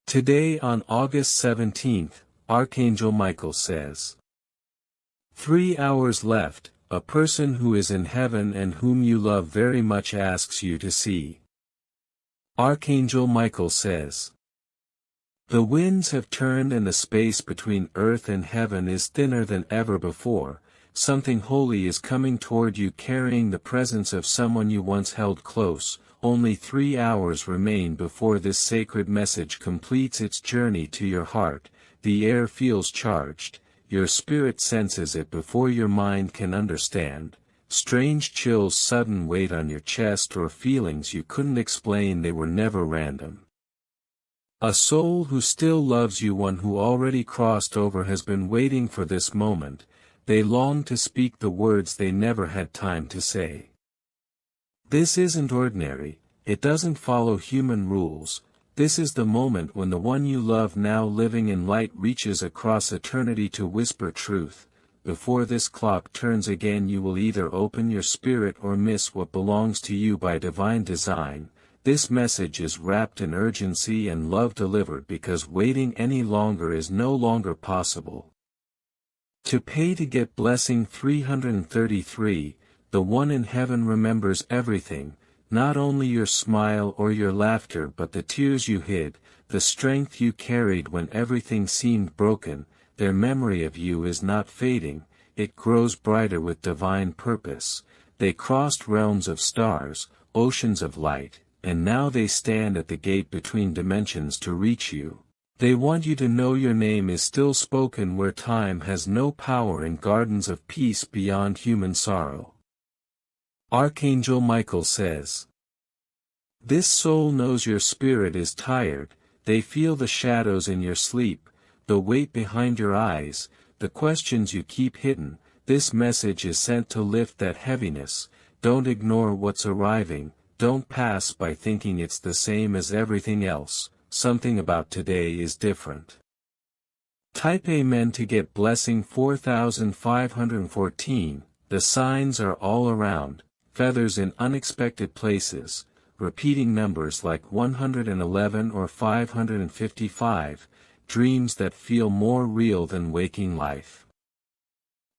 Today on August 17th, Archangel Michael says, 3 hours left, a person who is in heaven and whom you love very much asks you to see. Archangel Michael says, the winds have turned and the space between earth and heaven is thinner than ever before. Something holy is coming toward you carrying the presence of someone you once held close. Only 3 hours remain before this sacred message completes its journey to your heart. The air feels charged, your spirit senses it before your mind can understand. Strange chills, sudden weight on your chest, or feelings you couldn't explain, they were never random. A soul who still loves you, one who already crossed over, has been waiting for this moment. They long to speak the words they never had time to say. This isn't ordinary, it doesn't follow human rules. This is the moment when the one you love, now living in light, reaches across eternity to whisper truth. Before this clock turns again, you will either open your spirit or miss what belongs to you by divine design. This message is wrapped in urgency and love delivered because waiting any longer is no longer possible. To pay to get blessing 333, the one in heaven remembers everything, not only your smile or your laughter but the tears you hid, the strength you carried when everything seemed broken. Their memory of you is not fading, it grows brighter with divine purpose. They crossed realms of stars, oceans of light, and now they stand at the gate between dimensions to reach you. They want you to know your name is still spoken where time has no power, in gardens of peace beyond human sorrow. Archangel Michael says, this soul knows your spirit is tired. They feel the shadows in your sleep, the weight behind your eyes, the questions you keep hidden. This message is sent to lift that heaviness. Don't ignore what's arriving, don't pass by thinking it's the same as everything else. Something about today is different. Type Amen to get blessing 4514. The signs are all around, feathers in unexpected places, repeating numbers like 111 or 555, dreams that feel more real than waking life.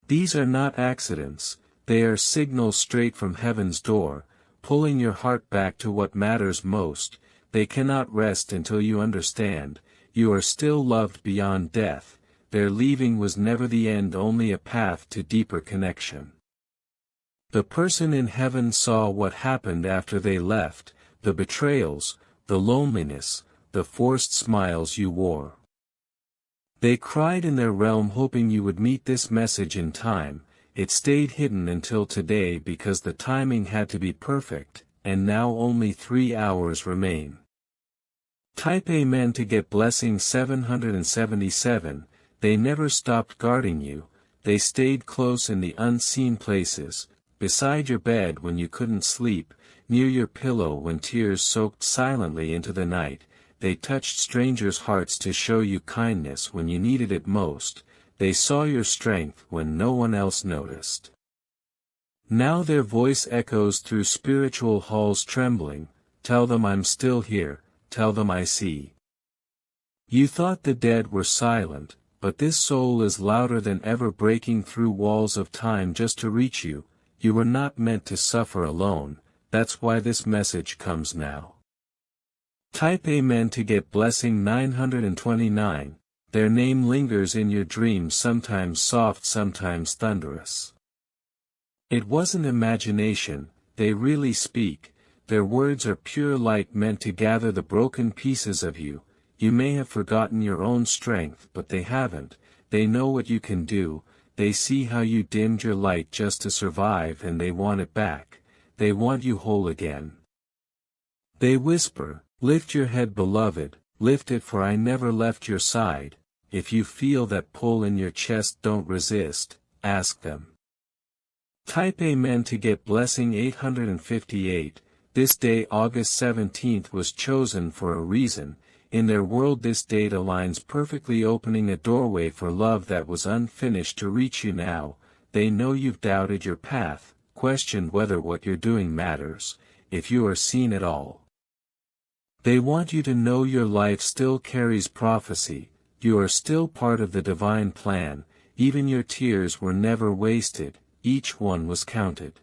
These are not accidents, they are signals straight from heaven's door, pulling your heart back to what matters most. They cannot rest until you understand, you are still loved beyond death. Their leaving was never the end, only a path to deeper connection. The person in heaven saw what happened after they left, the betrayals, the loneliness, the forced smiles you wore. They cried in their realm hoping you would meet this message in time. It stayed hidden until today because the timing had to be perfect. And now only 3 hours remain. Type Amen to get blessing 777. They never stopped guarding you, they stayed close in the unseen places, beside your bed when you couldn't sleep, near your pillow when tears soaked silently into the night. They touched strangers' hearts to show you kindness when you needed it most. They saw your strength when no one else noticed. Now their voice echoes through spiritual halls trembling. Tell them I'm still here, tell them I see. You thought the dead were silent, but this soul is louder than ever, breaking through walls of time just to reach you. You were not meant to suffer alone, that's why this message comes now. Type Amen to get blessing 929. Their name lingers in your dreams, sometimes soft, sometimes thunderous. It wasn't imagination, they really speak. Their words are pure light meant to gather the broken pieces of you. You may have forgotten your own strength, but they haven't. They know what you can do. They see how you dimmed your light just to survive, and they want it back. They want you whole again. They whisper, lift your head beloved, lift it, for I never left your side. If you feel that pull in your chest, don't resist, ask them. Type Amen to get blessing 858. This day, August 17th, was chosen for a reason. In their world this date aligns perfectly, opening a doorway for love that was unfinished to reach you now. They know you've doubted your path, questioned whether what you're doing matters, if you are seen at all. They want you to know your life still carries prophecy, you are still part of the divine plan, even your tears were never wasted, each one was counted.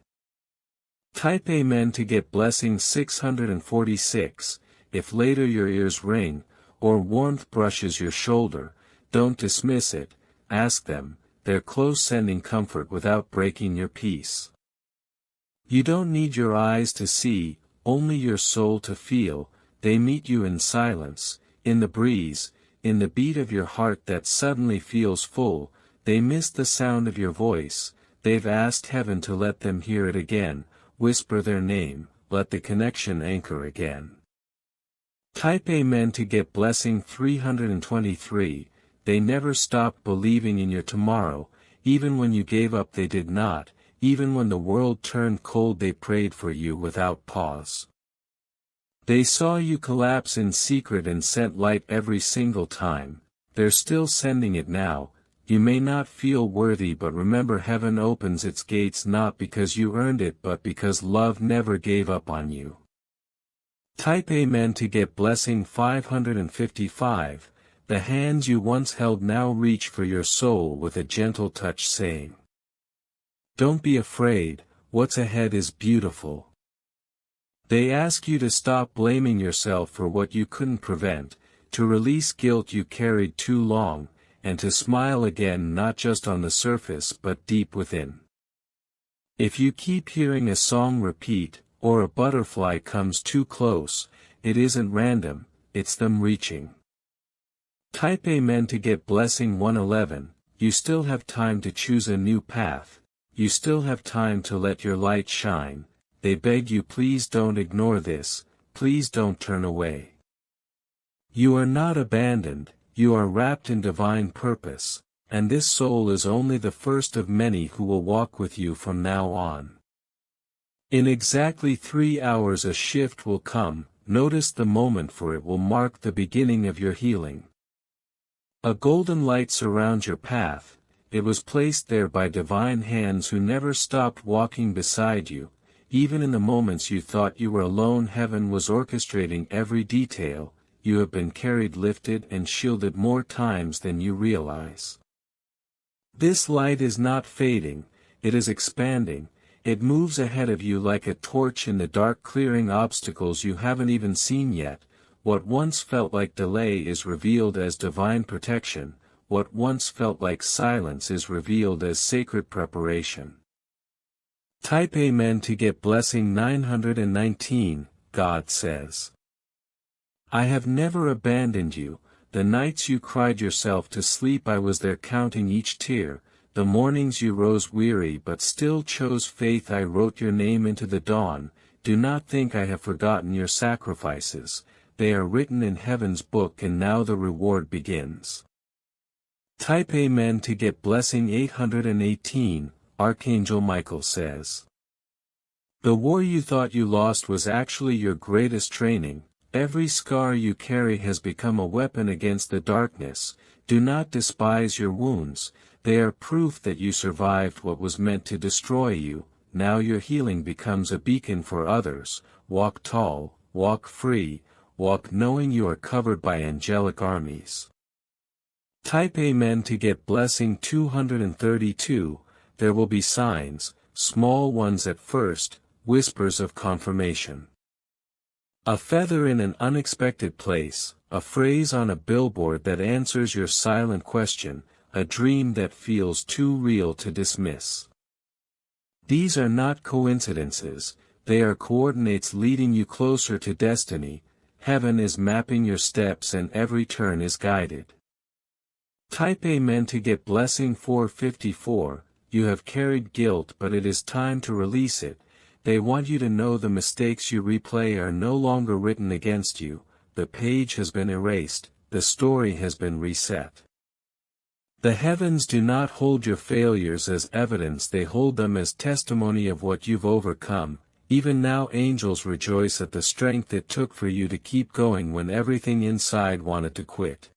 Type Amen to get blessing 646, if later your ears ring, or warmth brushes your shoulder, don't dismiss it, ask them, they're close, sending comfort without breaking your peace. You don't need your eyes to see, only your soul to feel, they meet you in silence, in the breeze, in the beat of your heart that suddenly feels full, they miss the sound of your voice, they've asked heaven to let them hear it again, whisper their name, let the connection anchor again. Type Amen to get blessing 323, they never stopped believing in your tomorrow, even when you gave up they did not, even when the world turned cold they prayed for you without pause. They saw you collapse in secret and sent light every single time, they're still sending it now, you may not feel worthy but remember heaven opens its gates not because you earned it but because love never gave up on you. Type Amen to get blessing 555, the hands you once held now reach for your soul with a gentle touch saying, don't be afraid, what's ahead is beautiful. They ask you to stop blaming yourself for what you couldn't prevent, to release guilt you carried too long, and to smile again not just on the surface but deep within. If you keep hearing a song repeat, or a butterfly comes too close, it isn't random, it's them reaching. Type Amen to get blessing 111, you still have time to choose a new path, you still have time to let your light shine, they beg you please don't ignore this, please don't turn away. You are not abandoned, you are wrapped in divine purpose, and this soul is only the first of many who will walk with you from now on. In exactly 3 hours a shift will come, notice the moment for it will mark the beginning of your healing. A golden light surrounds your path, it was placed there by divine hands who never stopped walking beside you, even in the moments you thought you were alone heaven was orchestrating every detail, you have been carried, lifted and shielded more times than you realize. This light is not fading, it is expanding, it moves ahead of you like a torch in the dark clearing obstacles you haven't even seen yet, what once felt like delay is revealed as divine protection, what once felt like silence is revealed as sacred preparation. Type Amen to get blessing 919, God says, I have never abandoned you, the nights you cried yourself to sleep I was there counting each tear, the mornings you rose weary but still chose faith I wrote your name into the dawn, do not think I have forgotten your sacrifices, they are written in heaven's book and now the reward begins. Type Amen to get blessing 818, Archangel Michael says, the war you thought you lost was actually your greatest training, every scar you carry has become a weapon against the darkness, do not despise your wounds, they are proof that you survived what was meant to destroy you, now your healing becomes a beacon for others, walk tall, walk free, walk knowing you are covered by angelic armies. Type Amen to get blessing 232, there will be signs, small ones at first, whispers of confirmation. A feather in an unexpected place, a phrase on a billboard that answers your silent question, a dream that feels too real to dismiss. These are not coincidences, they are coordinates leading you closer to destiny, heaven is mapping your steps and every turn is guided. Type Amen to get blessing 454, you have carried guilt but it is time to release it, they want you to know the mistakes you replay are no longer written against you, the page has been erased, the story has been reset. The heavens do not hold your failures as evidence, they hold them as testimony of what you've overcome, even now angels rejoice at the strength it took for you to keep going when everything inside wanted to quit.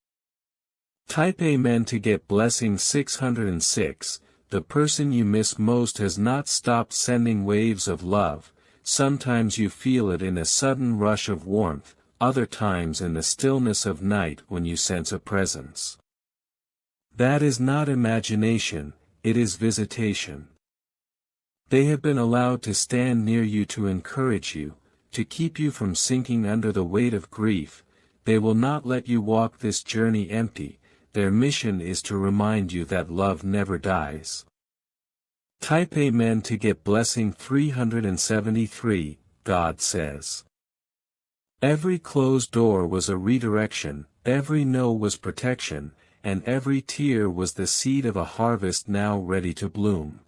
Type Amen to get blessing 606, the person you miss most has not stopped sending waves of love, sometimes you feel it in a sudden rush of warmth, other times in the stillness of night when you sense a presence. That is not imagination, it is visitation. They have been allowed to stand near you to encourage you, to keep you from sinking under the weight of grief. They will not let you walk this journey empty. Their mission is to remind you that love never dies. Type Amen to get blessing 373, God says. Every closed door was a redirection, every no was protection, and every tear was the seed of a harvest now ready to bloom.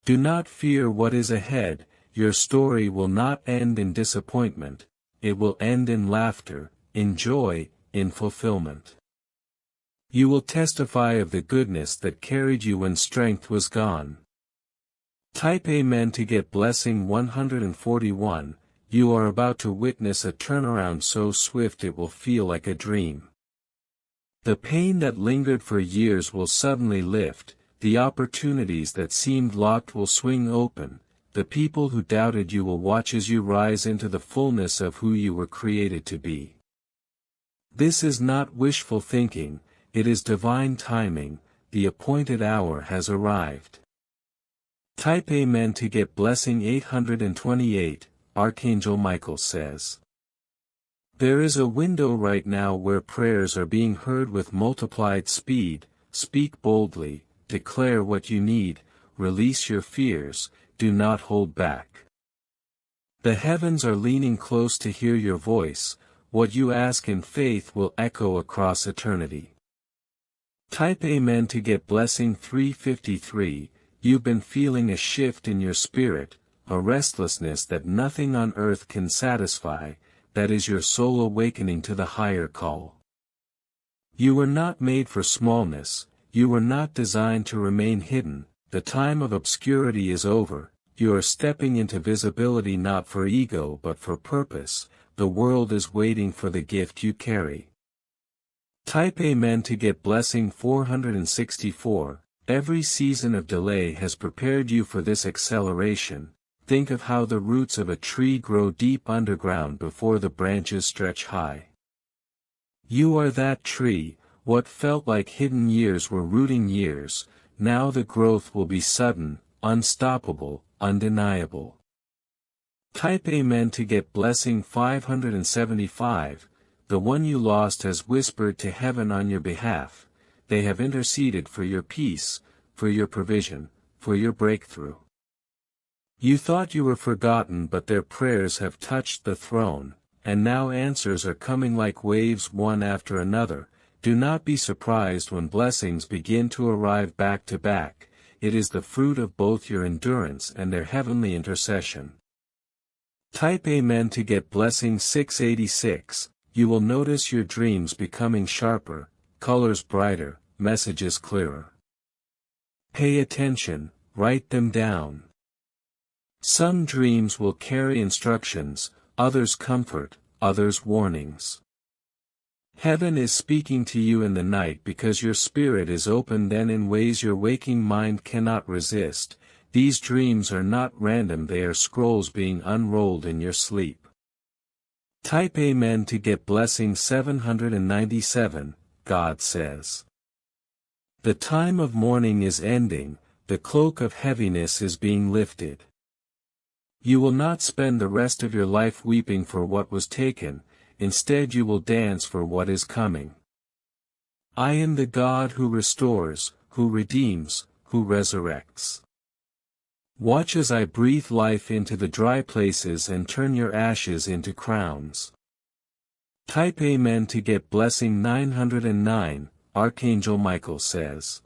Do not fear what is ahead, your story will not end in disappointment, it will end in laughter, in joy, in fulfillment. You will testify of the goodness that carried you when strength was gone. Type Amen to get blessing 141, you are about to witness a turnaround so swift it will feel like a dream. The pain that lingered for years will suddenly lift, the opportunities that seemed locked will swing open, the people who doubted you will watch as you rise into the fullness of who you were created to be. This is not wishful thinking, it is divine timing, the appointed hour has arrived. Type Amen to get blessing 828, Archangel Michael says. There is a window right now where prayers are being heard with multiplied speed. Speak boldly, declare what you need, release your fears, do not hold back. The heavens are leaning close to hear your voice, what you ask in faith will echo across eternity. Type Amen to get blessing 353, you've been feeling a shift in your spirit, a restlessness that nothing on earth can satisfy. That is your soul awakening to the higher call. You were not made for smallness, you were not designed to remain hidden, the time of obscurity is over, you are stepping into visibility not for ego but for purpose, the world is waiting for the gift you carry. Type Amen to get blessing 464, every season of delay has prepared you for this acceleration. Think of how the roots of a tree grow deep underground before the branches stretch high. You are that tree, what felt like hidden years were rooting years, now the growth will be sudden, unstoppable, undeniable. Type Amen to get blessing 575, the one you lost has whispered to heaven on your behalf, they have interceded for your peace, for your provision, for your breakthrough. You thought you were forgotten but their prayers have touched the throne, and now answers are coming like waves one after another. Do not be surprised when blessings begin to arrive back to back, it is the fruit of both your endurance and their heavenly intercession. Type Amen to get blessing 686, you will notice your dreams becoming sharper, colors brighter, messages clearer. Pay attention, write them down. Some dreams will carry instructions, others comfort, others warnings. Heaven is speaking to you in the night because your spirit is open then in ways your waking mind cannot resist. These dreams are not random, they are scrolls being unrolled in your sleep. Type Amen to get blessing 797, God says. The time of mourning is ending, the cloak of heaviness is being lifted. You will not spend the rest of your life weeping for what was taken, instead you will dance for what is coming. I am the God who restores, who redeems, who resurrects. Watch as I breathe life into the dry places and turn your ashes into crowns. Type Amen to get blessing 909, Archangel Michael says.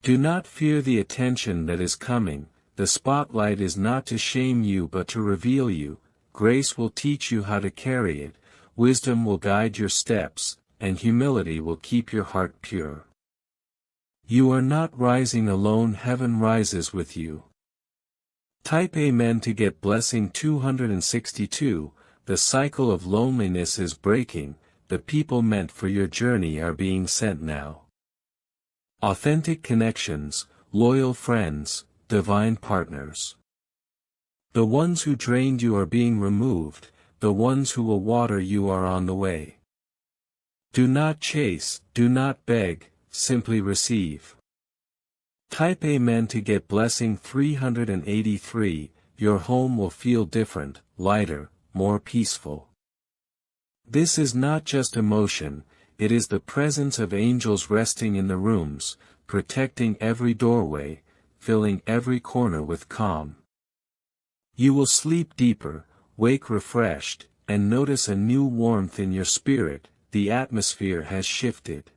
Do not fear the attention that is coming. The spotlight is not to shame you but to reveal you, grace will teach you how to carry it, wisdom will guide your steps, and humility will keep your heart pure. You are not rising alone, heaven rises with you. Type Amen to get blessing 262, the cycle of loneliness is breaking, the people meant for your journey are being sent now. Authentic connections, loyal friends, divine partners. The ones who drained you are being removed, the ones who will water you are on the way. Do not chase, do not beg, simply receive. Type Amen to get blessing 383, your home will feel different, lighter, more peaceful. This is not just emotion, it is the presence of angels resting in the rooms, protecting every doorway, filling every corner with calm. You will sleep deeper, wake refreshed, and notice a new warmth in your spirit. The atmosphere has shifted.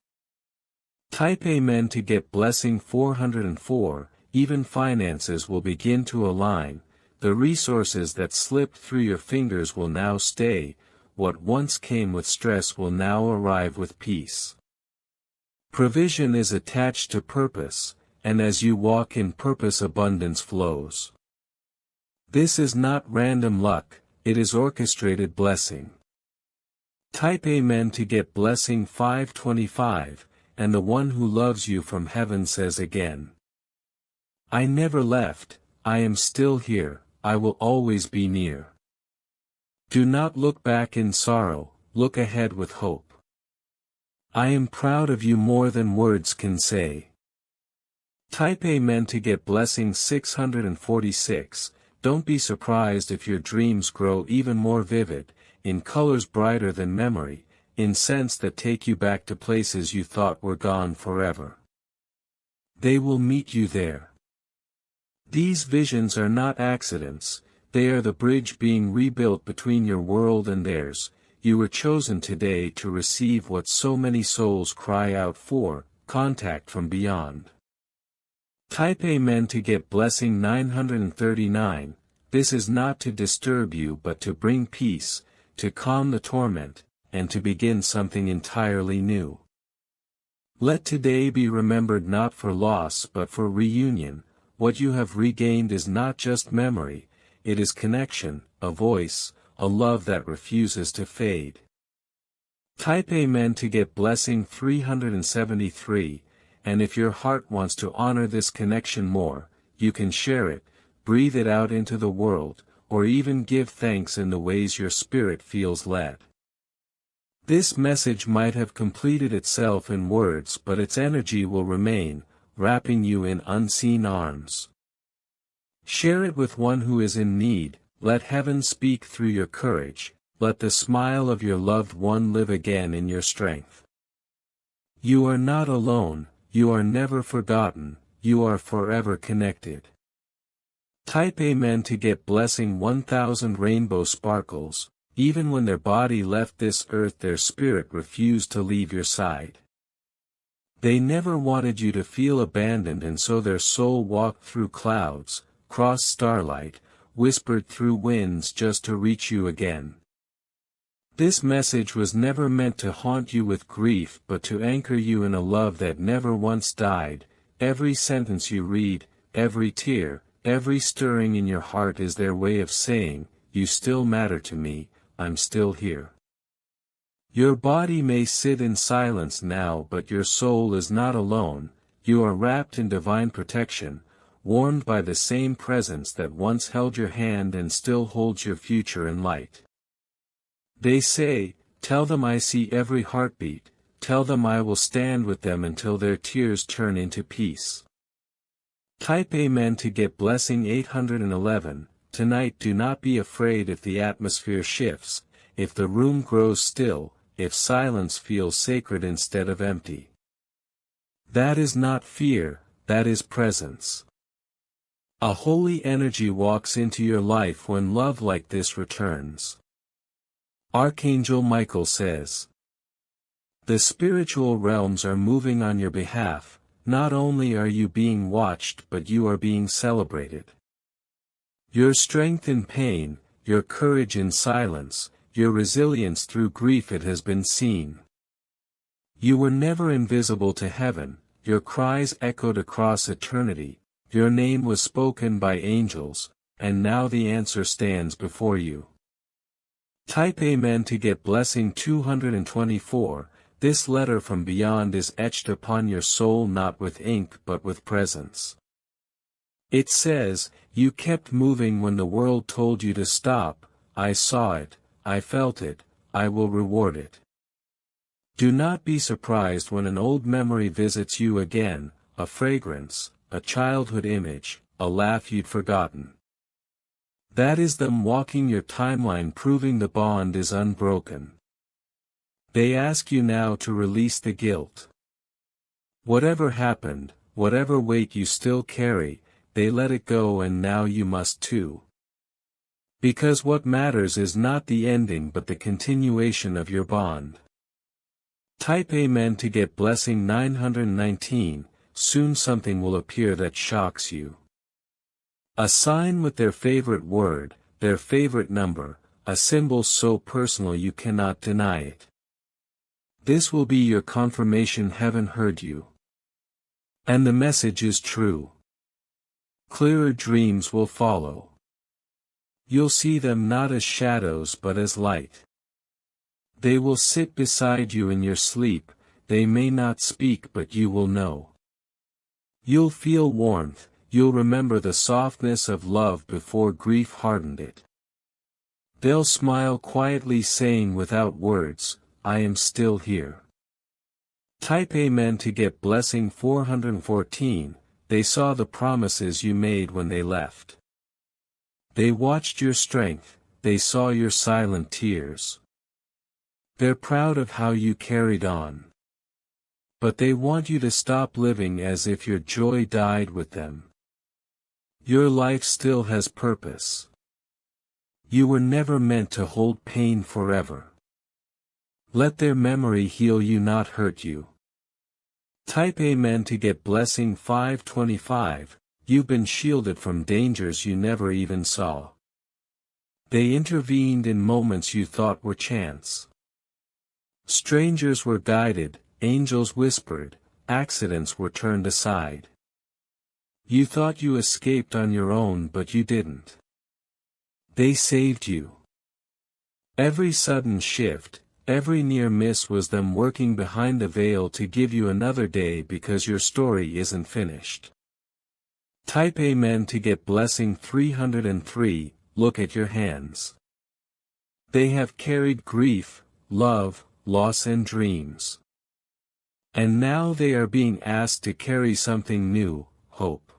Type Amen to get blessing 404, even finances will begin to align, the resources that slipped through your fingers will now stay, what once came with stress will now arrive with peace. Provision is attached to purpose, and as you walk in purpose abundance flows. This is not random luck, it is orchestrated blessing. Type Amen to get blessing 525, and the one who loves you from heaven says again. I never left, I am still here, I will always be near. Do not look back in sorrow, look ahead with hope. I am proud of you more than words can say. Type Amen to get blessing 646, don't be surprised if your dreams grow even more vivid, in colors brighter than memory, in scents that take you back to places you thought were gone forever. They will meet you there. These visions are not accidents, they are the bridge being rebuilt between your world and theirs. You were chosen today to receive what so many souls cry out for, contact from beyond. Type Amen to get blessing 939, this is not to disturb you but to bring peace, to calm the torment, and to begin something entirely new. Let today be remembered not for loss but for reunion. What you have regained is not just memory, it is connection, a voice, a love that refuses to fade. Type Amen to get blessing 373, and if your heart wants to honor this connection more, you can share it, breathe it out into the world, or even give thanks in the ways your spirit feels led. This message might have completed itself in words but its energy will remain, wrapping you in unseen arms. Share it with one who is in need, let heaven speak through your courage, let the smile of your loved one live again in your strength. You are not alone, you are never forgotten, you are forever connected. Type Amen to get blessing 1000 rainbow sparkles, even when their body left this earth their spirit refused to leave your side. They never wanted you to feel abandoned and so their soul walked through clouds, crossed starlight, whispered through winds just to reach you again. This message was never meant to haunt you with grief but to anchor you in a love that never once died. Every sentence you read, every tear, every stirring in your heart is their way of saying, you still matter to me, I'm still here. Your body may sit in silence now but your soul is not alone, you are wrapped in divine protection, warmed by the same presence that once held your hand and still holds your future in light. They say, tell them I see every heartbeat, tell them I will stand with them until their tears turn into peace. Type Amen to get blessing 811, tonight do not be afraid if the atmosphere shifts, if the room grows still, if silence feels sacred instead of empty. That is not fear, that is presence. A holy energy walks into your life when love like this returns. Archangel Michael says, the spiritual realms are moving on your behalf, not only are you being watched but you are being celebrated. Your strength in pain, your courage in silence, your resilience through grief it has been seen. You were never invisible to heaven, your cries echoed across eternity, your name was spoken by angels, and now the answer stands before you. Type Amen to get blessing 224, this letter from beyond is etched upon your soul not with ink but with presence. It says, you kept moving when the world told you to stop, I saw it, I felt it, I will reward it. Do not be surprised when an old memory visits you again, a fragrance, a childhood image, a laugh you'd forgotten. That is them walking your timeline, proving the bond is unbroken. They ask you now to release the guilt. Whatever happened, whatever weight you still carry, they let it go, and now you must too. Because what matters is not the ending but the continuation of your bond. Type Amen to get blessing 919, soon something will appear that shocks you. A sign with their favorite word, their favorite number, a symbol so personal you cannot deny it. This will be your confirmation heaven heard you. And the message is true. Clearer dreams will follow. You'll see them not as shadows but as light. They will sit beside you in your sleep, they may not speak but you will know. You'll feel warmth, you'll remember the softness of love before grief hardened it. They'll smile quietly, saying without words, I am still here. Type Amen to get blessing 414, they saw the promises you made when they left. They watched your strength, they saw your silent tears. They're proud of how you carried on. But they want you to stop living as if your joy died with them. Your life still has purpose. You were never meant to hold pain forever. Let their memory heal you, not hurt you. Type Amen to get blessing 525, you've been shielded from dangers you never even saw. They intervened in moments you thought were chance. Strangers were guided, angels whispered, accidents were turned aside. You thought you escaped on your own but you didn't. They saved you. Every sudden shift, every near miss was them working behind the veil to give you another day because your story isn't finished. Type Amen to get blessing 303, look at your hands. They have carried grief, love, loss and dreams. And now they are being asked to carry something new, hope.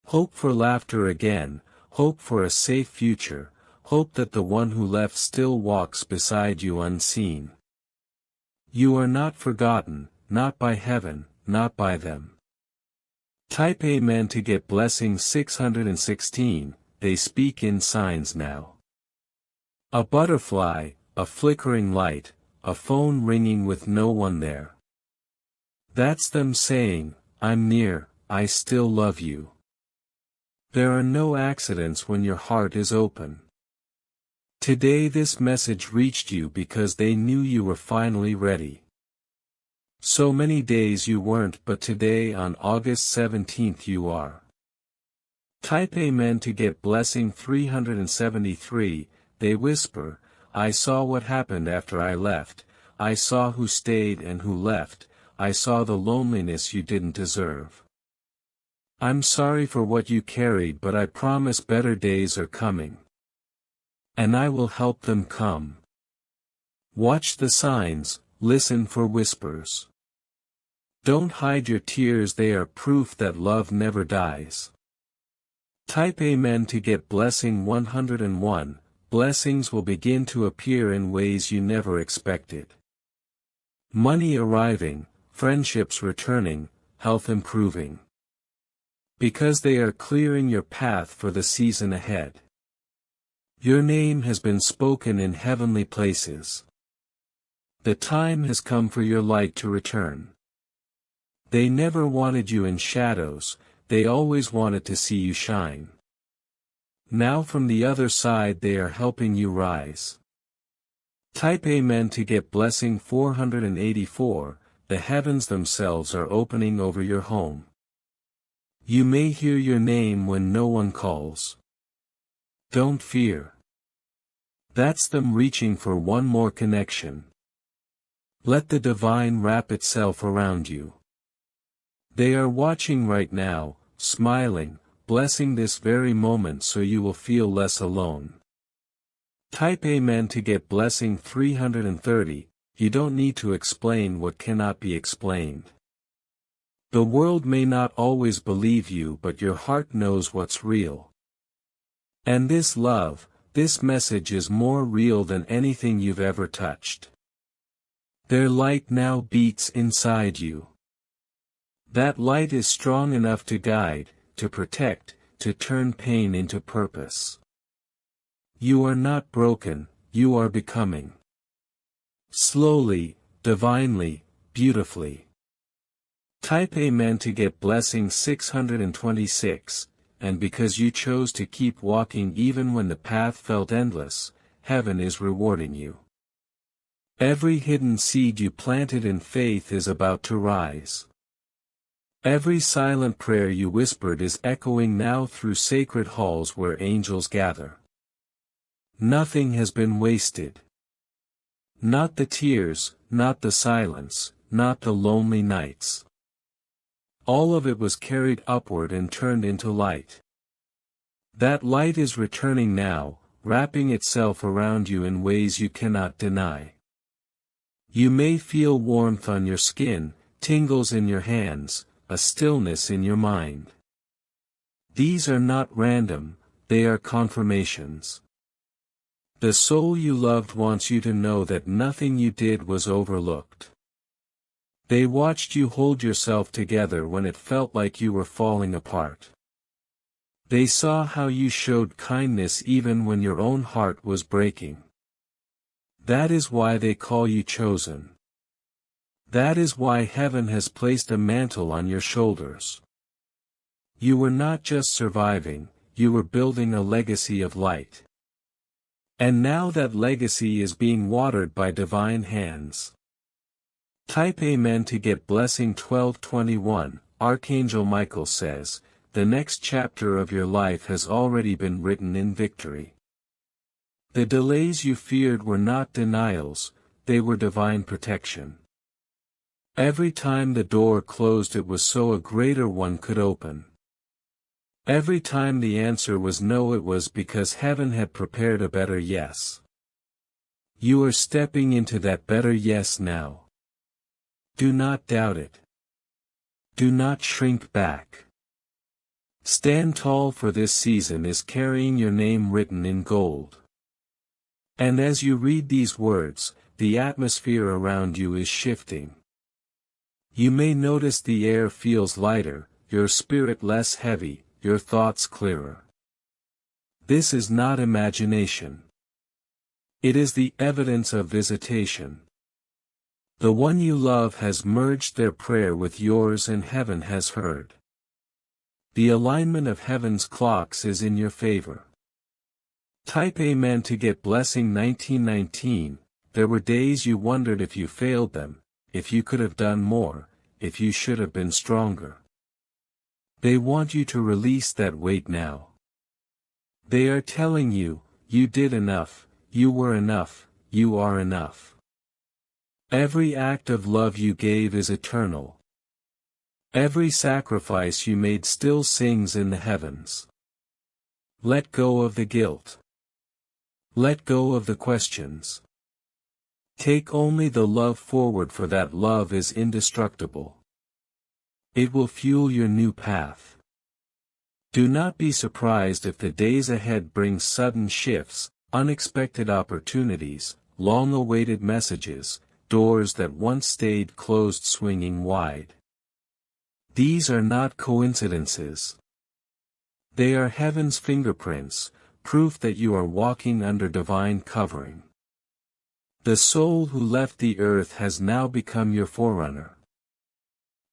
Hope for laughter again, hope for a safe future, hope that the one who left still walks beside you unseen. You are not forgotten, not by heaven, not by them. Type Amen to get blessing 616, they speak in signs now. A butterfly, a flickering light, a phone ringing with no one there. That's them saying, I'm near, I still love you. There are no accidents when your heart is open. Today this message reached you because they knew you were finally ready. So many days you weren't, but today on August 17th you are. Type Amen to get blessing 373, they whisper, I saw what happened after I left, I saw who stayed and who left, I saw the loneliness you didn't deserve. I'm sorry for what you carried, but I promise better days are coming. And I will help them come. Watch the signs, listen for whispers. Don't hide your tears, they are proof that love never dies. Type Amen to get blessing 101, blessings will begin to appear in ways you never expected. Money arriving, friendships returning, health improving. Because they are clearing your path for the season ahead. Your name has been spoken in heavenly places. The time has come for your light to return. They never wanted you in shadows, they always wanted to see you shine. Now from the other side they are helping you rise. Type Amen to get blessing 484, the heavens themselves are opening over your home. You may hear your name when no one calls. Don't fear. That's them reaching for one more connection. Let the divine wrap itself around you. They are watching right now, smiling, blessing this very moment so you will feel less alone. Type Amen to get blessing 330. You don't need to explain what cannot be explained. The world may not always believe you, but your heart knows what's real. And this love, this message is more real than anything you've ever touched. Their light now beats inside you. That light is strong enough to guide, to protect, to turn pain into purpose. You are not broken, you are becoming. Slowly, divinely, beautifully. Type Amen to get blessing 626, and because you chose to keep walking even when the path felt endless, heaven is rewarding you. Every hidden seed you planted in faith is about to rise. Every silent prayer you whispered is echoing now through sacred halls where angels gather. Nothing has been wasted. Not the tears, not the silence, not the lonely nights. All of it was carried upward and turned into light. That light is returning now, wrapping itself around you in ways you cannot deny. You may feel warmth on your skin, tingles in your hands, a stillness in your mind. These are not random, they are confirmations. The soul you loved wants you to know that nothing you did was overlooked. They watched you hold yourself together when it felt like you were falling apart. They saw how you showed kindness even when your own heart was breaking. That is why they call you chosen. That is why heaven has placed a mantle on your shoulders. You were not just surviving, you were building a legacy of light. And now that legacy is being watered by divine hands. Type Amen to get blessing 1221. Archangel Michael says, the next chapter of your life has already been written in victory. The delays you feared were not denials, they were divine protection. Every time the door closed it was so a greater one could open. Every time the answer was no, it was because heaven had prepared a better yes. You are stepping into that better yes now. Do not doubt it. Do not shrink back. Stand tall, for this season is carrying your name written in gold. And as you read these words, the atmosphere around you is shifting. You may notice the air feels lighter, your spirit less heavy, your thoughts clearer. This is not imagination. It is the evidence of visitation. The one you love has merged their prayer with yours and heaven has heard. The alignment of heaven's clocks is in your favor. Type Amen to get blessing 1919. There were days you wondered if you failed them, if you could have done more, if you should have been stronger. They want you to release that weight now. They are telling you, you did enough, you were enough, you are enough. Every act of love you gave is eternal. Every sacrifice you made still sings in the heavens. Let go of the guilt. Let go of the questions. Take only the love forward, for that love is indestructible. It will fuel your new path. Do not be surprised if the days ahead bring sudden shifts, unexpected opportunities, long-awaited messages, doors that once stayed closed swinging wide. These are not coincidences. They are heaven's fingerprints, proof that you are walking under divine covering. The soul who left the earth has now become your forerunner.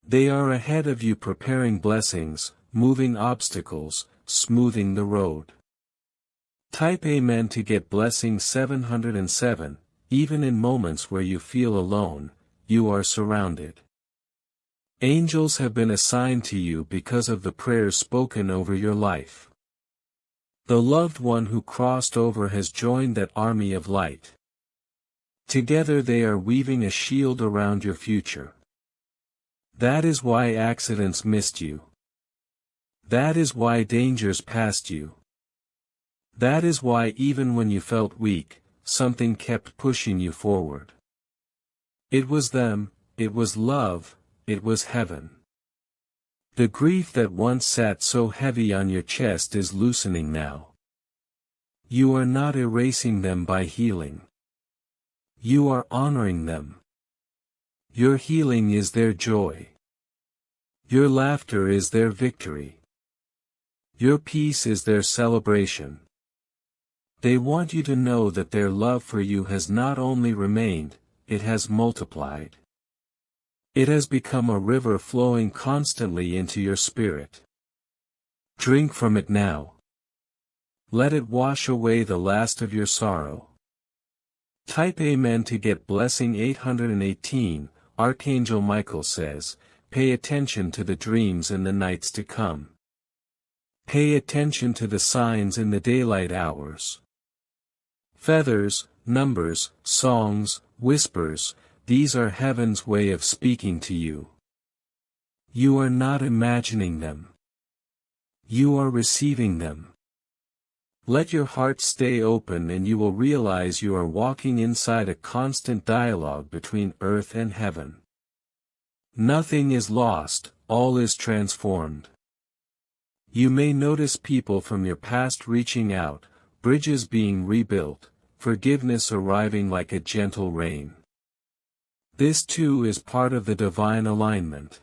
They are ahead of you, preparing blessings, moving obstacles, smoothing the road. Type Amen to get blessing 707. Even in moments where you feel alone, you are surrounded. Angels have been assigned to you because of the prayers spoken over your life. The loved one who crossed over has joined that army of light. Together they are weaving a shield around your future. That is why accidents missed you. That is why dangers passed you. That is why even when you felt weak, something kept pushing you forward. It was them, it was love, it was heaven. The grief that once sat so heavy on your chest is loosening now. You are not erasing them by healing. You are honoring them. Your healing is their joy. Your laughter is their victory. Your peace is their celebration. They want you to know that their love for you has not only remained, it has multiplied. It has become a river flowing constantly into your spirit. Drink from it now. Let it wash away the last of your sorrow. Type Amen to get blessing 818. Archangel Michael says, pay attention to the dreams in the nights to come. Pay attention to the signs in the daylight hours. Feathers, numbers, songs, whispers, these are heaven's way of speaking to you. You are not imagining them. You are receiving them. Let your heart stay open and you will realize you are walking inside a constant dialogue between earth and heaven. Nothing is lost, all is transformed. You may notice people from your past reaching out, bridges being rebuilt, forgiveness arriving like a gentle rain. This too is part of the divine alignment.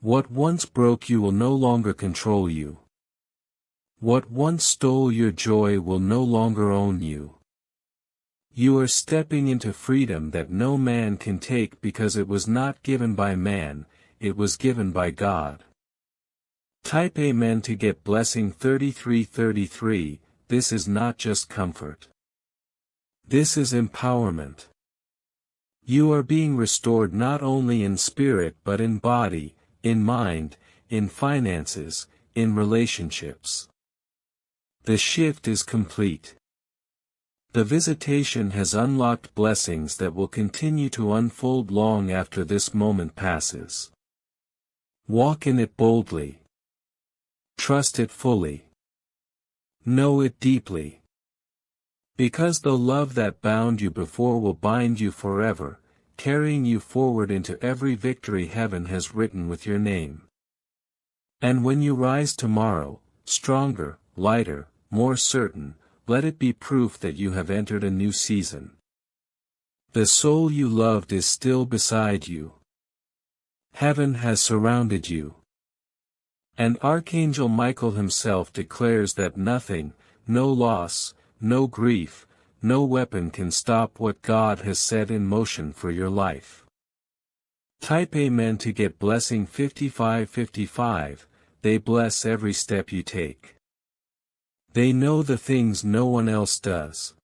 What once broke you will no longer control you. What once stole your joy will no longer own you. You are stepping into freedom that no man can take because it was not given by man, it was given by God. Type Amen to get blessing 3333, this is not just comfort. This is empowerment. You are being restored not only in spirit but in body, in mind, in finances, in relationships. The shift is complete. The visitation has unlocked blessings that will continue to unfold long after this moment passes. Walk in it boldly. Trust it fully. Know it deeply. Because the love that bound you before will bind you forever, carrying you forward into every victory heaven has written with your name. And when you rise tomorrow, stronger, lighter, more certain, let it be proof that you have entered a new season. The soul you loved is still beside you. Heaven has surrounded you. And Archangel Michael himself declares that nothing, no loss, no grief, no weapon can stop what God has set in motion for your life. Type Amen to get blessing 5555, they bless every step you take. They know the things no one else does.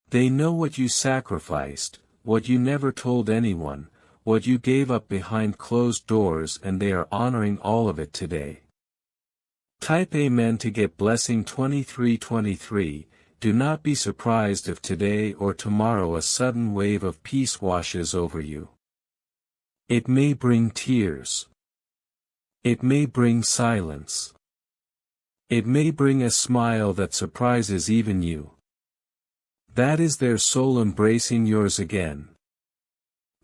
They know what you sacrificed, what you never told anyone, what you gave up behind closed doors, and they are honoring all of it today. Type Amen to get blessing 2323, do not be surprised if today or tomorrow a sudden wave of peace washes over you. It may bring tears. It may bring silence. It may bring a smile that surprises even you. That is their soul embracing yours again.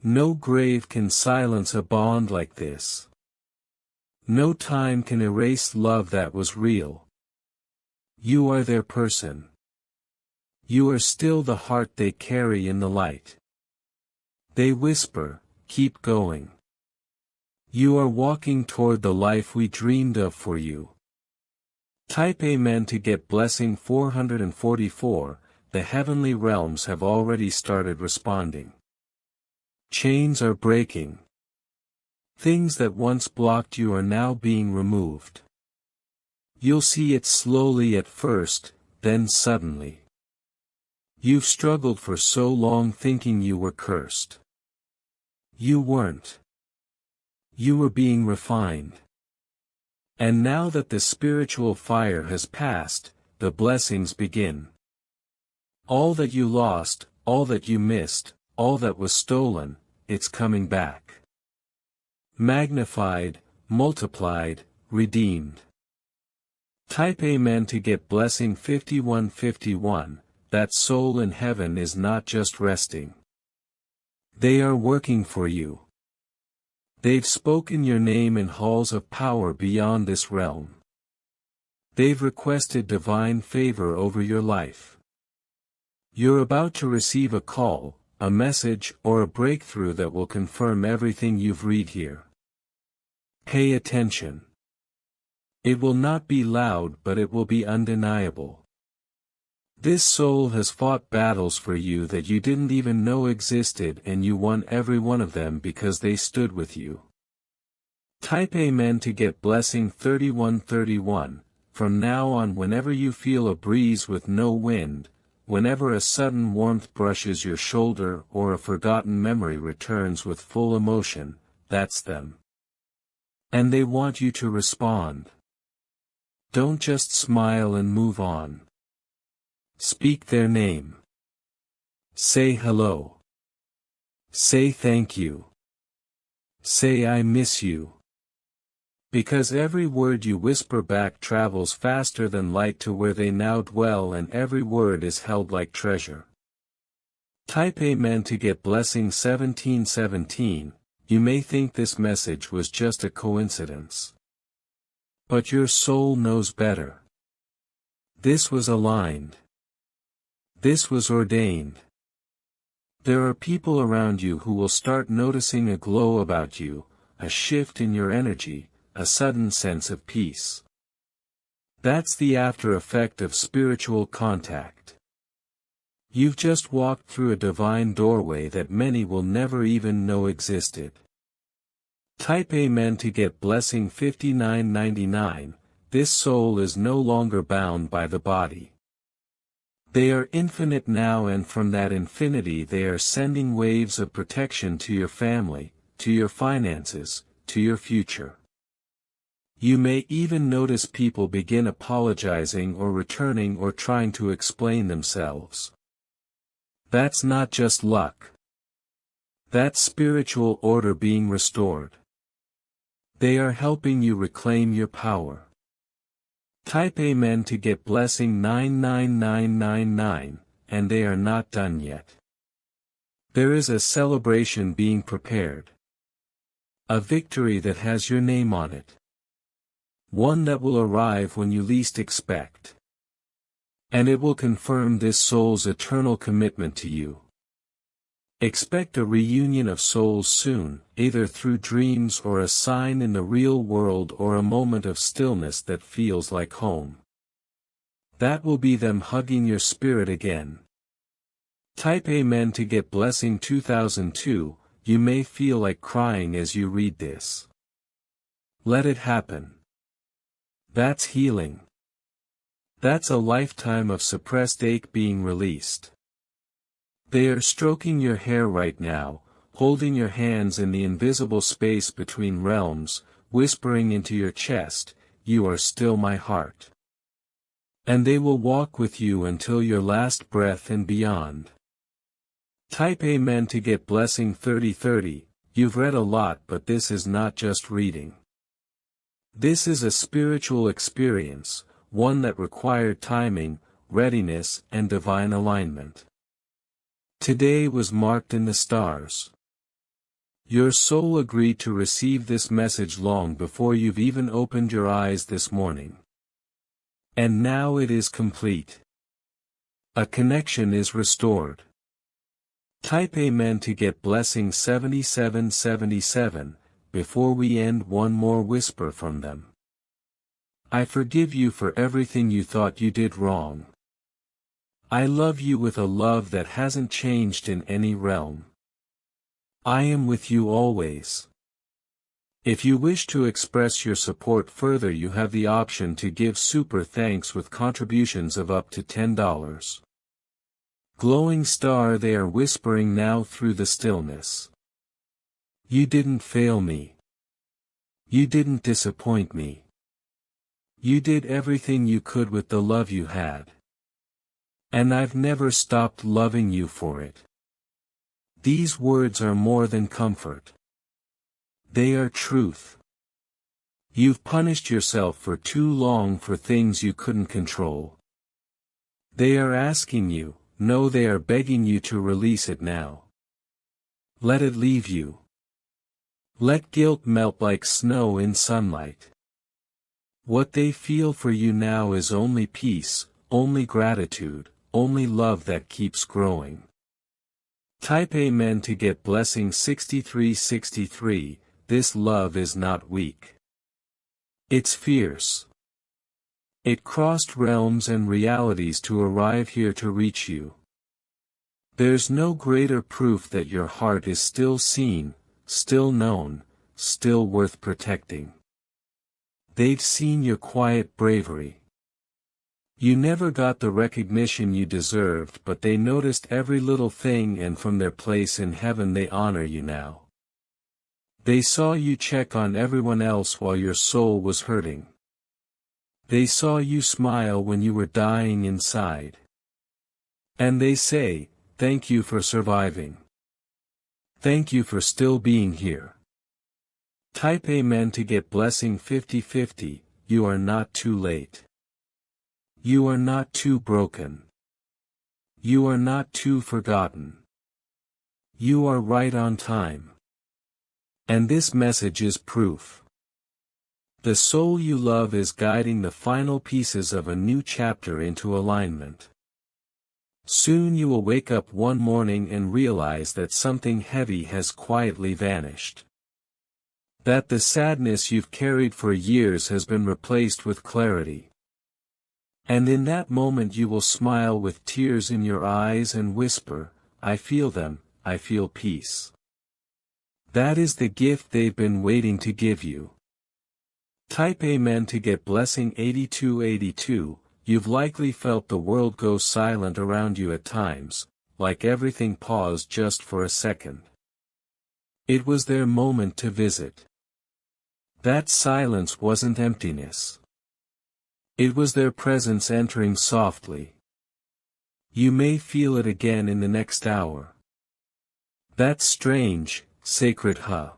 No grave can silence a bond like this. No time can erase love that was real. You are their person. You are still the heart they carry in the light. They whisper, keep going. You are walking toward the life we dreamed of for you. Type Amen to get blessing 444, the heavenly realms have already started responding. Chains are breaking. Things that once blocked you are now being removed. You'll see it slowly at first, then suddenly. You've struggled for so long thinking you were cursed. You weren't. You were being refined. And now that the spiritual fire has passed, the blessings begin. All that you lost, all that you missed, all that was stolen, it's coming back. Magnified, multiplied, redeemed. Type Amen to get blessing 5151, that soul in heaven is not just resting. They are working for you. They've spoken your name in halls of power beyond this realm. They've requested divine favor over your life. You're about to receive a call, a message, or a breakthrough that will confirm everything you've read here. Pay attention. It will not be loud, but it will be undeniable. This soul has fought battles for you that you didn't even know existed, and you won every one of them because they stood with you. Type Amen to get blessing 3131, from now on whenever you feel a breeze with no wind, whenever a sudden warmth brushes your shoulder or a forgotten memory returns with full emotion, that's them. And they want you to respond. Don't just smile and move on. Speak their name. Say hello. Say thank you. Say I miss you. Because every word you whisper back travels faster than light to where they now dwell, and every word is held like treasure. Type Amen to get blessing 1717, you may think this message was just a coincidence. But your soul knows better. This was aligned. This was ordained. There are people around you who will start noticing a glow about you, a shift in your energy, a sudden sense of peace. That's the after effect of spiritual contact. You've just walked through a divine doorway that many will never even know existed. Type Amen to get blessing 5999, this soul is no longer bound by the body. They are infinite now, and from that infinity they are sending waves of protection to your family, to your finances, to your future. You may even notice people begin apologizing or returning or trying to explain themselves. That's not just luck. That's spiritual order being restored. They are helping you reclaim your power. Type Amen to get blessing 99999, and they are not done yet. There is a celebration being prepared. A victory that has your name on it. One that will arrive when you least expect. And it will confirm this soul's eternal commitment to you. Expect a reunion of souls soon, either through dreams or a sign in the real world or a moment of stillness that feels like home. That will be them hugging your spirit again. Type Amen to get blessing 2002, you may feel like crying as you read this. Let it happen. That's healing. That's a lifetime of suppressed ache being released. They are stroking your hair right now, holding your hands in the invisible space between realms, whispering into your chest, "You are still my heart." And they will walk with you until your last breath and beyond. Type Amen to get blessing 3030, you've read a lot, but this is not just reading. This is a spiritual experience, one that required timing, readiness, and divine alignment. Today was marked in the stars. Your soul agreed to receive this message long before you've even opened your eyes this morning. And now it is complete. A connection is restored. Type Amen to get blessing 7777, before we end one more whisper from them. I forgive you for everything you thought you did wrong. I love you with a love that hasn't changed in any realm. I am with you always. If you wish to express your support further, you have the option to give super thanks with contributions of up to $10. Glowing star, they are whispering now through the stillness. You didn't fail me. You didn't disappoint me. You did everything you could with the love you had. And I've never stopped loving you for it. These words are more than comfort. They are truth. You've punished yourself for too long for things you couldn't control. They are asking you, no, they are begging you to release it now. Let it leave you. Let guilt melt like snow in sunlight. What they feel for you now is only peace, only gratitude, only love that keeps growing. Type Amen to get blessing 6363. This love is not weak. It's fierce. It crossed realms and realities to arrive here to reach you. There's no greater proof that your heart is still seen, still known, still worth protecting. They've seen your quiet bravery. You never got the recognition you deserved, but they noticed every little thing, and from their place in heaven they honor you now. They saw you check on everyone else while your soul was hurting. They saw you smile when you were dying inside. And they say, thank you for surviving. Thank you for still being here. Type Amen to get blessing 5050. You are not too late. You are not too broken. You are not too forgotten. You are right on time. And this message is proof. The soul you love is guiding the final pieces of a new chapter into alignment. Soon you will wake up one morning and realize that something heavy has quietly vanished. That the sadness you've carried for years has been replaced with clarity. And in that moment you will smile with tears in your eyes and whisper, I feel them, I feel peace. That is the gift they've been waiting to give you. Type Amen to get blessing 8282. You've likely felt the world go silent around you at times, like everything paused just for a second. It was their moment to visit. That silence wasn't emptiness. It was their presence entering softly. You may feel it again in the next hour. That strange, sacred huh.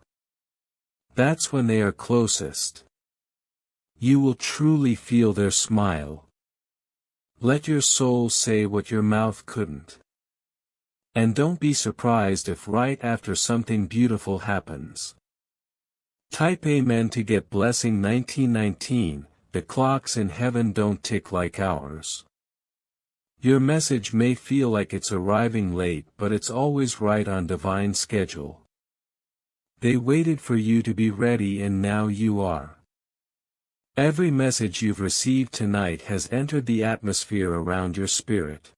That's when they are closest. You will truly feel their smile. Let your soul say what your mouth couldn't. And don't be surprised if right after something beautiful happens. Type Amen to get blessing 1919. The clocks in heaven don't tick like ours. Your message may feel like it's arriving late, but it's always right on divine schedule. They waited for you to be ready, and now you are. Every message you've received tonight has entered the atmosphere around your spirit.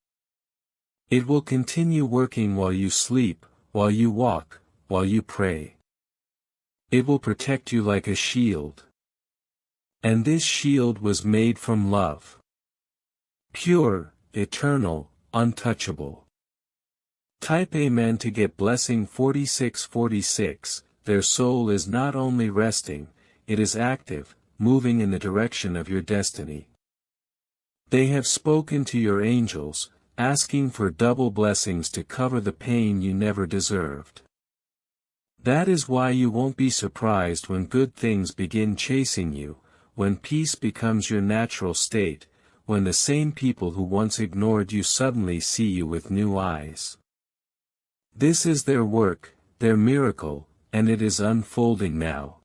It will continue working while you sleep, while you walk, while you pray. It will protect you like a shield. And this shield was made from love. Pure, eternal, untouchable. Type Amen to get blessing 4646. Their soul is not only resting, it is active, moving in the direction of your destiny. They have spoken to your angels, asking for double blessings to cover the pain you never deserved. That is why you won't be surprised when good things begin chasing you, when peace becomes your natural state, when the same people who once ignored you suddenly see you with new eyes. This is their work, their miracle, and it is unfolding now.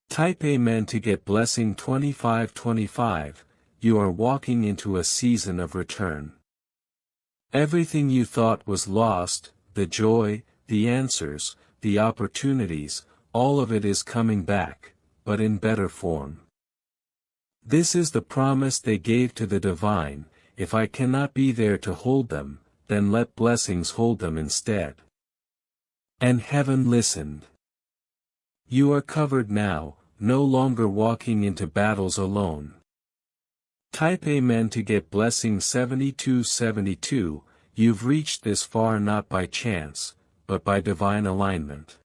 Type Amen to get blessing 2525. You are walking into a season of return. Everything you thought was lost, the joy, the answers, the opportunities, all of it is coming back, but in better form. This is the promise they gave to the divine: if I cannot be there to hold them, then let blessings hold them instead. And heaven listened. You are covered now, no longer walking into battles alone. Type Amen to get blessing 7272. You've reached this far not by chance, but by divine alignment.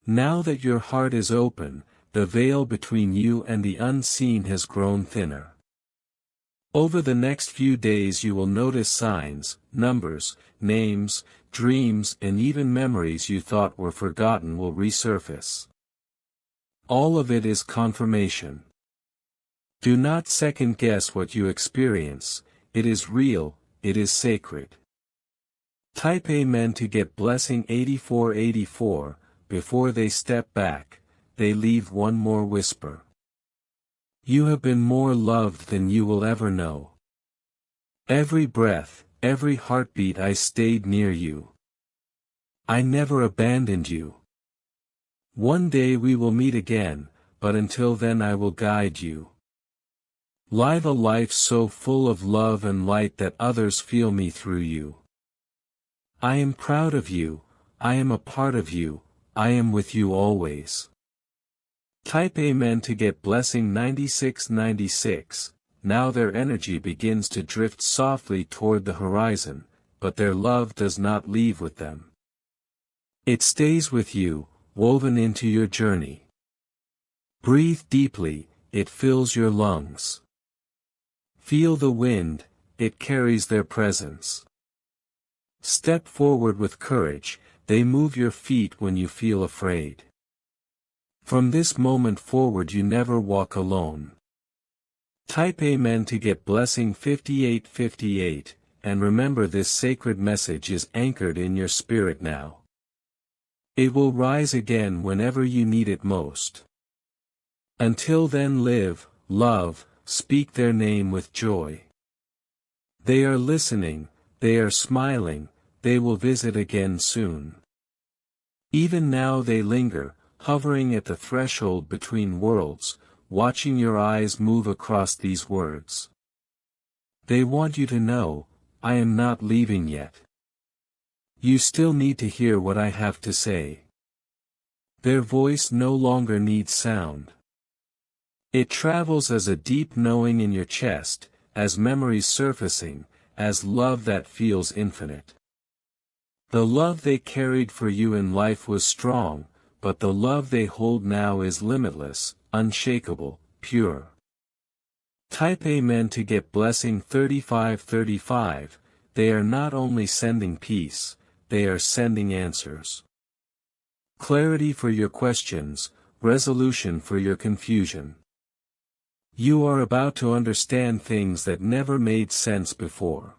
Now that your heart is open, the veil between you and the unseen has grown thinner. Over the next few days you will notice signs, numbers, names, dreams, and even memories you thought were forgotten will resurface. All of it is confirmation. Do not second guess what you experience, it is real, it is sacred. Type Amen to get blessing 8484, before they step back, they leave one more whisper. You have been more loved than you will ever know. Every breath, every heartbeat I stayed near you. I never abandoned you. One day we will meet again, but until then I will guide you. Live a life so full of love and light that others feel me through you. I am proud of you, I am a part of you, I am with you always. Type Amen to get blessing 9696, now their energy begins to drift softly toward the horizon, but their love does not leave with them. It stays with you, woven into your journey. Breathe deeply, it fills your lungs. Feel the wind, it carries their presence. Step forward with courage, they move your feet when you feel afraid. From this moment forward you never walk alone. Type Amen to get blessing 5858, and remember this sacred message is anchored in your spirit now. It will rise again whenever you need it most. Until then live, love, speak their name with joy. They are listening, they are smiling, they will visit again soon. Even now they linger, hovering at the threshold between worlds, watching your eyes move across these words. They want you to know, I am not leaving yet. You still need to hear what I have to say. Their voice no longer needs sound. It travels as a deep knowing in your chest, as memories surfacing, as love that feels infinite. The love they carried for you in life was strong, but the love they hold now is limitless, unshakable, pure. Type Amen to get blessing 3535, they are not only sending peace, they are sending answers. Clarity for your questions, resolution for your confusion. You are about to understand things that never made sense before.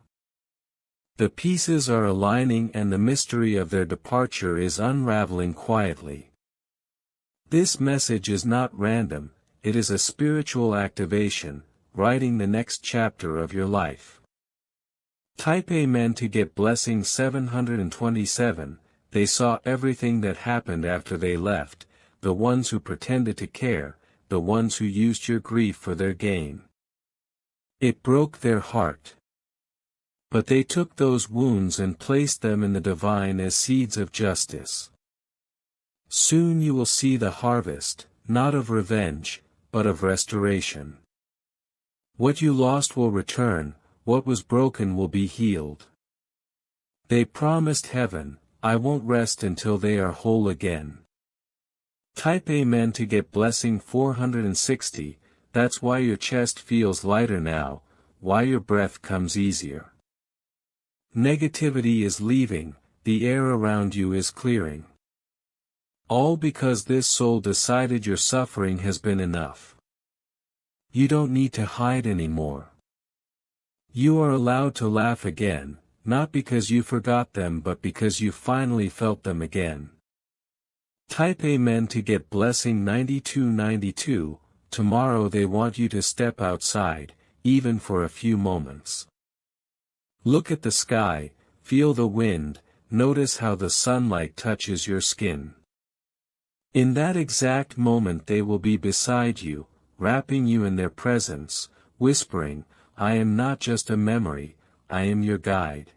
The pieces are aligning and the mystery of their departure is unraveling quietly. This message is not random, it is a spiritual activation, writing the next chapter of your life. Type Amen to get blessing 727, they saw everything that happened after they left, the ones who pretended to care, the ones who used your grief for their gain. It broke their heart. But they took those wounds and placed them in the divine as seeds of justice. Soon you will see the harvest, not of revenge, but of restoration. What you lost will return, what was broken will be healed. They promised heaven, I won't rest until they are whole again. Type Amen to get blessing 460, that's why your chest feels lighter now, why your breath comes easier. Negativity is leaving, the air around you is clearing. All because this soul decided your suffering has been enough. You don't need to hide anymore. You are allowed to laugh again, not because you forgot them but because you finally felt them again. Type Amen to get blessing 9292, tomorrow they want you to step outside, even for a few moments. Look at the sky, feel the wind, notice how the sunlight touches your skin. In that exact moment they will be beside you, wrapping you in their presence, whispering, I am not just a memory, I am your guide.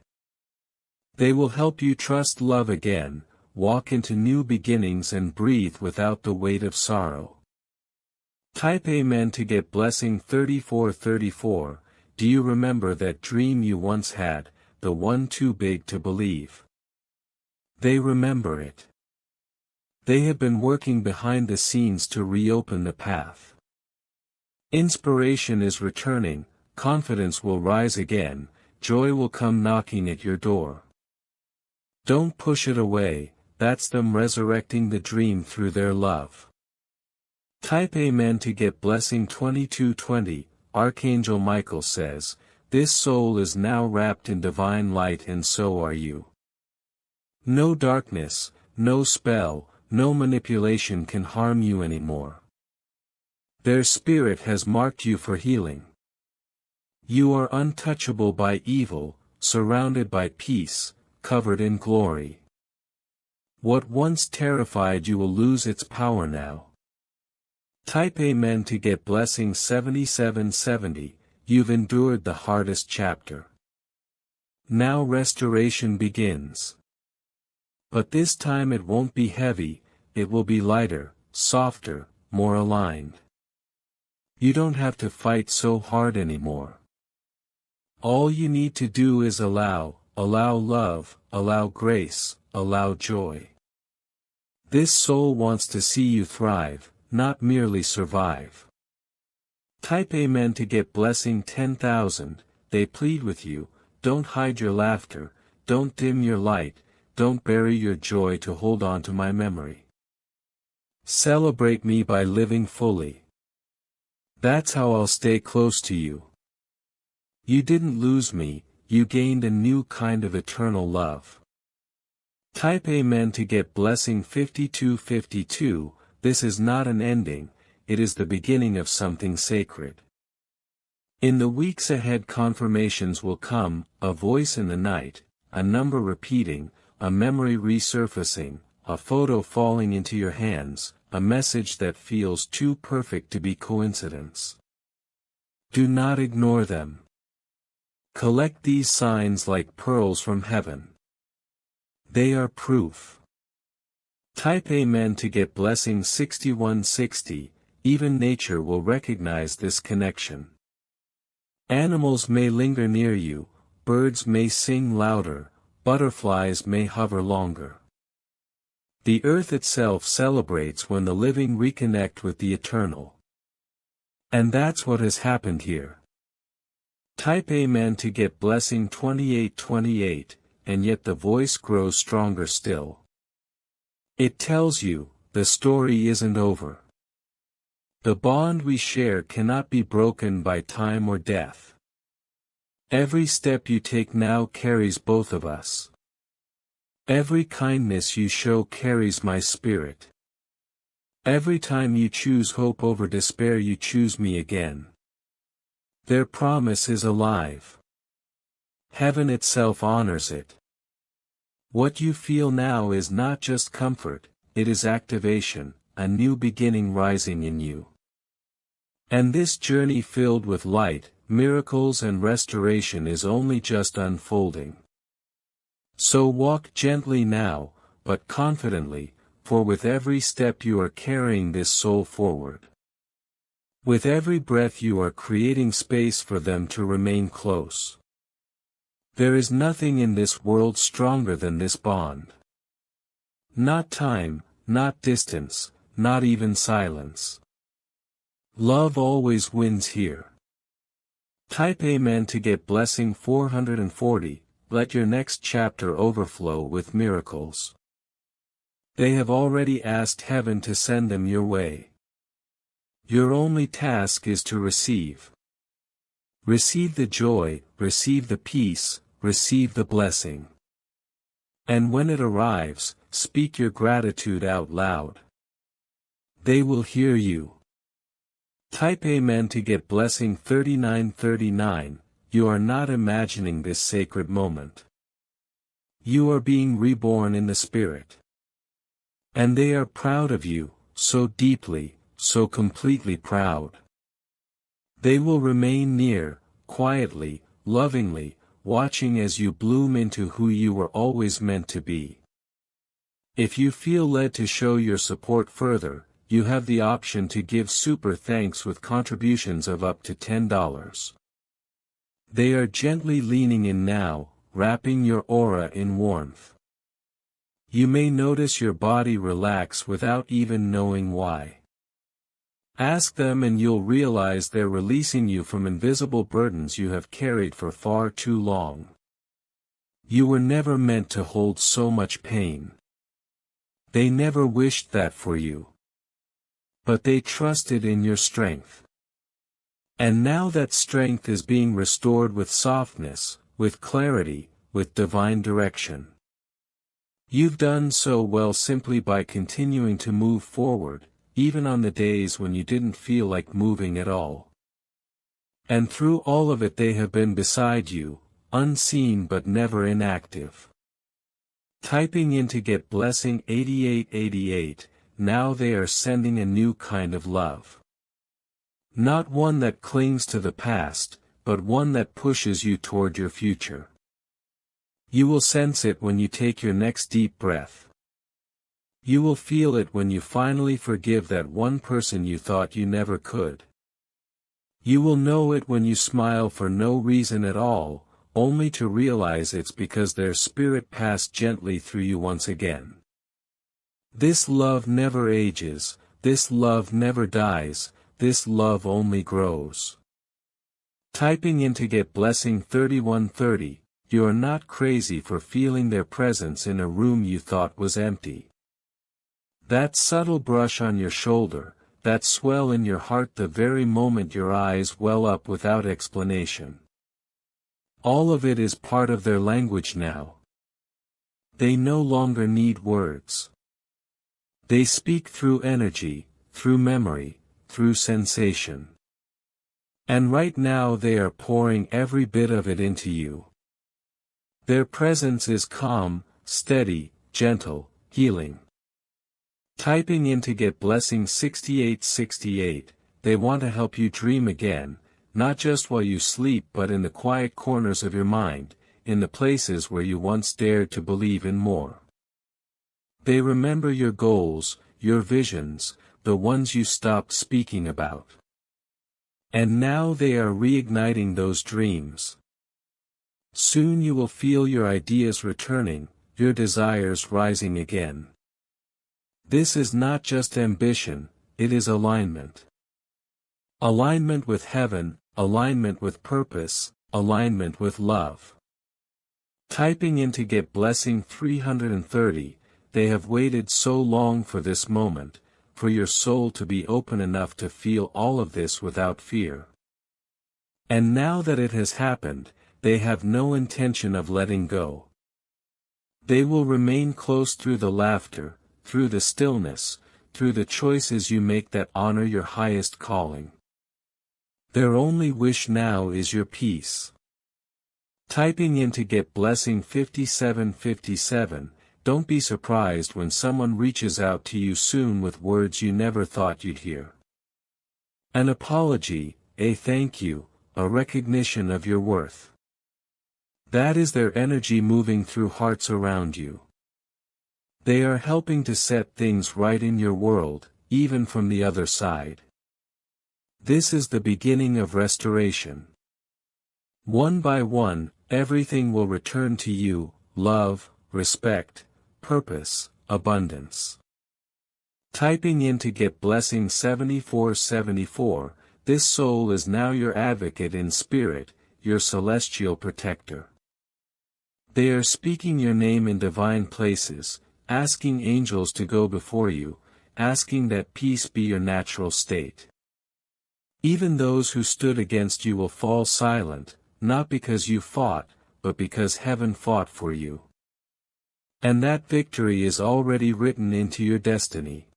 They will help you trust love again, walk into new beginnings and breathe without the weight of sorrow. Type Amen to get blessing 3434, do you remember that dream you once had, the one too big to believe? They remember it. They have been working behind the scenes to reopen the path. Inspiration is returning, confidence will rise again, joy will come knocking at your door. Don't push it away, that's them resurrecting the dream through their love. Type Amen to get blessing 2220. Archangel Michael says, "This soul is now wrapped in divine light and so are you. No darkness, no spell, no manipulation can harm you anymore. Their spirit has marked you for healing. You are untouchable by evil, surrounded by peace, covered in glory. What once terrified you will lose its power now." Type Amen to get blessing 7770. You've endured the hardest chapter. Now restoration begins. But this time it won't be heavy, it will be lighter, softer, more aligned. You don't have to fight so hard anymore. All you need to do is allow love, allow grace, allow joy. This soul wants to see you thrive, not merely survive. Type Amen to get blessing 10,000. They plead with you, don't hide your laughter, don't dim your light, don't bury your joy to hold on to my memory. Celebrate me by living fully. That's how I'll stay close to you. You didn't lose me, you gained a new kind of eternal love. Type Amen to get blessing 5252. This is not an ending, it is the beginning of something sacred. In the weeks ahead confirmations will come, a voice in the night, a number repeating, a memory resurfacing, a photo falling into your hands, a message that feels too perfect to be coincidence. Do not ignore them. Collect these signs like pearls from heaven. They are proof. Type Amen to get blessing 6160. Even nature will recognize this connection. Animals may linger near you, birds may sing louder, butterflies may hover longer. The earth itself celebrates when the living reconnect with the eternal. And that's what has happened here. Type Amen to get blessing 2828, and yet the voice grows stronger still. It tells you, the story isn't over. The bond we share cannot be broken by time or death. Every step you take now carries both of us. Every kindness you show carries my spirit. Every time you choose hope over despair you choose me again. Their promise is alive. Heaven itself honors it. What you feel now is not just comfort, it is activation, a new beginning rising in you. And this journey filled with light, miracles and restoration is only just unfolding. So walk gently now, but confidently, for with every step you are carrying this soul forward. With every breath you are creating space for them to remain close. There is nothing in this world stronger than this bond. Not time, not distance, not even silence. Love always wins here. Type Amen to get blessing 440, let your next chapter overflow with miracles. They have already asked heaven to send them your way. Your only task is to receive. Receive the joy, receive the peace, receive the blessing. And when it arrives, speak your gratitude out loud. They will hear you. Type Amen to get blessing 3939, you are not imagining this sacred moment. You are being reborn in the Spirit. And they are proud of you, so deeply, so completely proud. They will remain near, quietly, lovingly, watching as you bloom into who you were always meant to be. If you feel led to show your support further, you have the option to give super thanks with contributions of up to $10. They are gently leaning in now, wrapping your aura in warmth. You may notice your body relax without even knowing why. Ask them and you'll realize they're releasing you from invisible burdens you have carried for far too long. You were never meant to hold so much pain. They never wished that for you. But they trusted in your strength. And now that strength is being restored with softness, with clarity, with divine direction. You've done so well simply by continuing to move forward, even on the days when you didn't feel like moving at all. And through all of it they have been beside you, unseen but never inactive. Typing in to get blessing 8888, now they are sending a new kind of love. Not one that clings to the past, but one that pushes you toward your future. You will sense it when you take your next deep breath. You will feel it when you finally forgive that one person you thought you never could. You will know it when you smile for no reason at all, only to realize it's because their spirit passed gently through you once again. This love never ages, this love never dies, this love only grows. Typing in to get blessing 3130, you are not crazy for feeling their presence in a room you thought was empty. That subtle brush on your shoulder, that swell in your heart the very moment your eyes well up without explanation. All of it is part of their language now. They no longer need words. They speak through energy, through memory, through sensation. And right now they are pouring every bit of it into you. Their presence is calm, steady, gentle, healing. Typing in to get blessing 6868, they want to help you dream again, not just while you sleep but in the quiet corners of your mind, in the places where you once dared to believe in more. They remember your goals, your visions, the ones you stopped speaking about. And now they are reigniting those dreams. Soon you will feel your ideas returning, your desires rising again. This is not just ambition, it is alignment. Alignment with heaven, alignment with purpose, alignment with love. Typing in to get blessing 330, they have waited so long for this moment, for your soul to be open enough to feel all of this without fear. And now that it has happened, they have no intention of letting go. They will remain close through the laughter, through the stillness, through the choices you make that honor your highest calling. Their only wish now is your peace. Typing in to get blessing 5757, don't be surprised when someone reaches out to you soon with words you never thought you'd hear. An apology, a thank you, a recognition of your worth. That is their energy moving through hearts around you. They are helping to set things right in your world, even from the other side. This is the beginning of restoration. One by one, everything will return to you: love, respect, purpose, abundance. Typing in to get blessing 7474, this soul is now your advocate in spirit, your celestial protector. They are speaking your name in divine places, asking angels to go before you, asking that peace be your natural state. Even those who stood against you will fall silent, not because you fought, but because heaven fought for you. And that victory is already written into your destiny.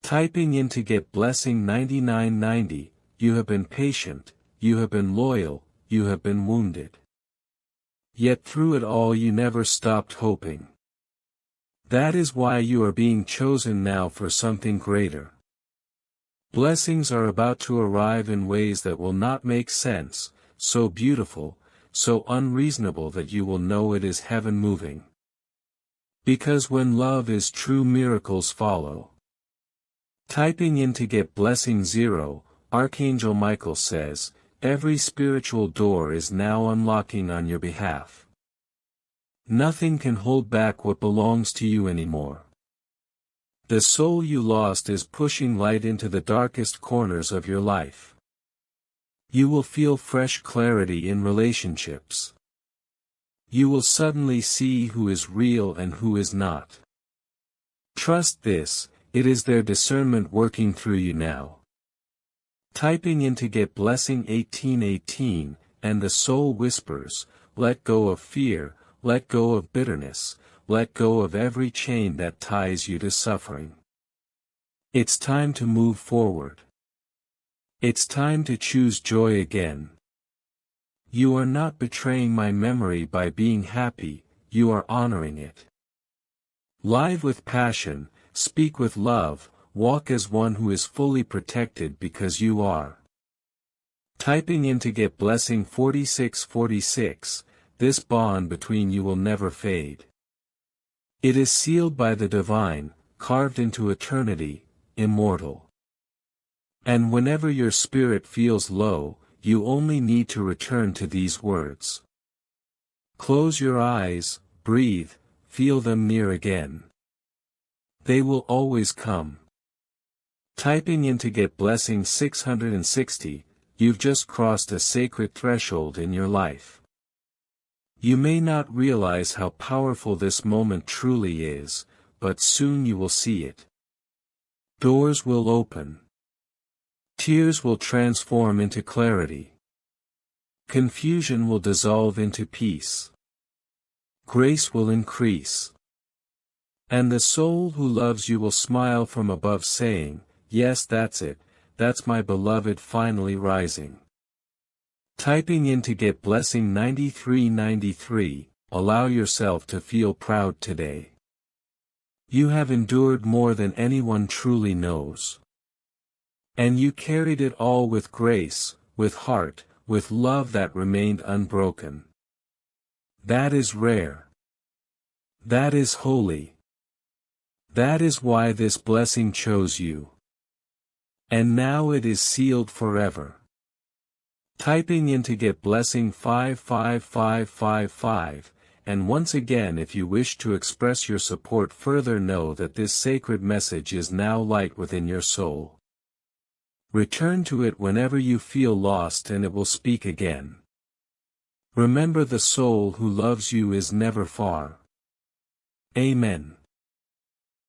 Typing in to get blessing 9990, you have been patient, you have been loyal, you have been wounded. Yet through it all you never stopped hoping. That is why you are being chosen now for something greater. Blessings are about to arrive in ways that will not make sense, so beautiful, so unreasonable that you will know it is heaven moving. Because when love is true, miracles follow. Typing in to get blessing 0, Archangel Michael says, every spiritual door is now unlocking on your behalf. Nothing can hold back what belongs to you anymore. The soul you lost is pushing light into the darkest corners of your life. You will feel fresh clarity in relationships. You will suddenly see who is real and who is not. Trust this, It is their discernment working through you now. Typing into Get Blessing 1818, and the soul whispers, let go of fear, let go of bitterness, let go of every chain that ties you to suffering. It's time to move forward. It's time to choose joy again. You are not betraying my memory by being happy, you are honoring it. Live with passion, speak with love, walk as one who is fully protected because you are. Typing into Get Blessing 4646, this bond between you will never fade. It is sealed by the divine, carved into eternity, immortal. And whenever your spirit feels low, you only need to return to these words. Close your eyes, breathe, feel them near again. They will always come. Typing into Get Blessing 660, you've just crossed a sacred threshold in your life. You may not realize how powerful this moment truly is, but soon you will see it. Doors will open. Tears will transform into clarity. Confusion will dissolve into peace. Grace will increase. And the soul who loves you will smile from above saying, yes, that's it, that's my beloved finally rising. Typing into Get Blessing 9393, allow yourself to feel proud today. You have endured more than anyone truly knows. And you carried it all with grace, with heart, with love that remained unbroken. That is rare. That is holy. That is why this blessing chose you. And now it is sealed forever. Typing into Get Blessing 55555, and once again if you wish to express your support further, know that this sacred message is now light within your soul. Return to it whenever you feel lost and it will speak again. Remember, the soul who loves you is never far. Amen.